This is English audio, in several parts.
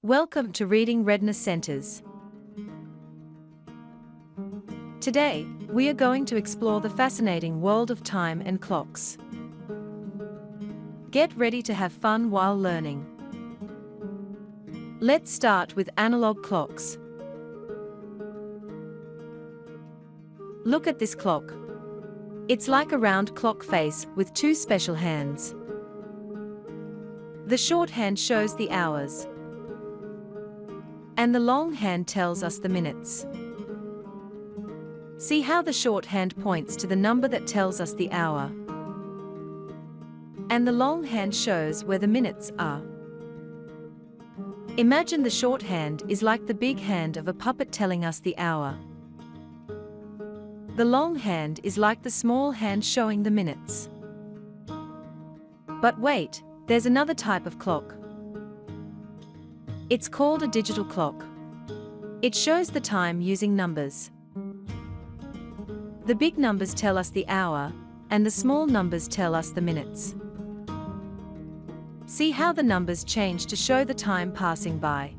Welcome to Reading Readiness Centers. Today, we are going to explore the fascinating world of time and clocks. Get ready to have fun while learning. Let's start with analog clocks. Look at this clock. It's like a round clock face with two special hands. The short hand shows the hours, and the long hand tells us the minutes. See how the short hand points to the number that tells us the hour, and the long hand shows where the minutes are. Imagine the short hand is like the big hand of a puppet telling us the hour. The long hand is like the small hand showing the minutes. But wait, there's another type of clock. It's called a digital clock. It shows the time using numbers. The big numbers tell us the hour, and the small numbers tell us the minutes. See how the numbers change to show the time passing by.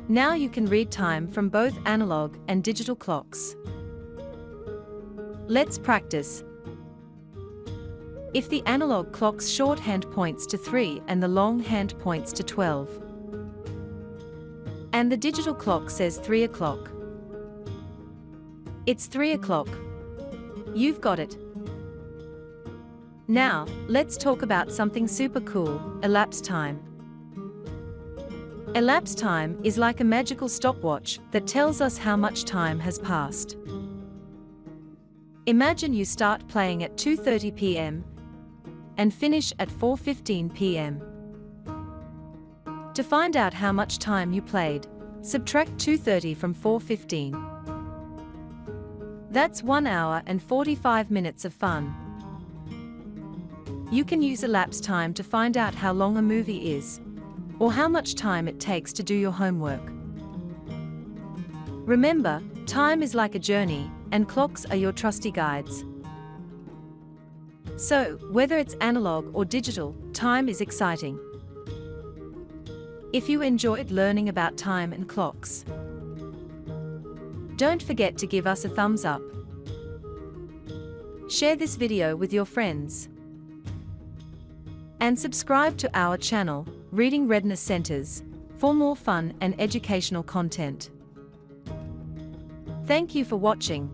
Now you can read time from both analog and digital clocks. Let's practice. If the analog clock's short hand points to 3 and the long hand points to 12, and the digital clock says 3 o'clock, it's 3 o'clock. You've got it. Now, let's talk about something super cool: elapsed time. Elapsed time is like a magical stopwatch that tells us how much time has passed. Imagine you start playing at 2:30 p.m. and finish at 4:15 p.m. To find out how much time you played, subtract 2:30 from 4:15. That's 1 hour and 45 minutes of fun. You can use elapsed time to find out how long a movie is, or how much time it takes to do your homework. Remember, time is like a journey, and clocks are your trusty guides. So, whether it's analog or digital, time is exciting. If you enjoyed learning about time and clocks, don't forget to give us a thumbs up. Share this video with your friends, and subscribe to our channel, Reading Readiness Centers, for more fun and educational content. Thank you for watching.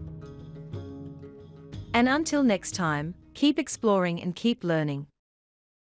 And until next time, keep exploring and keep learning.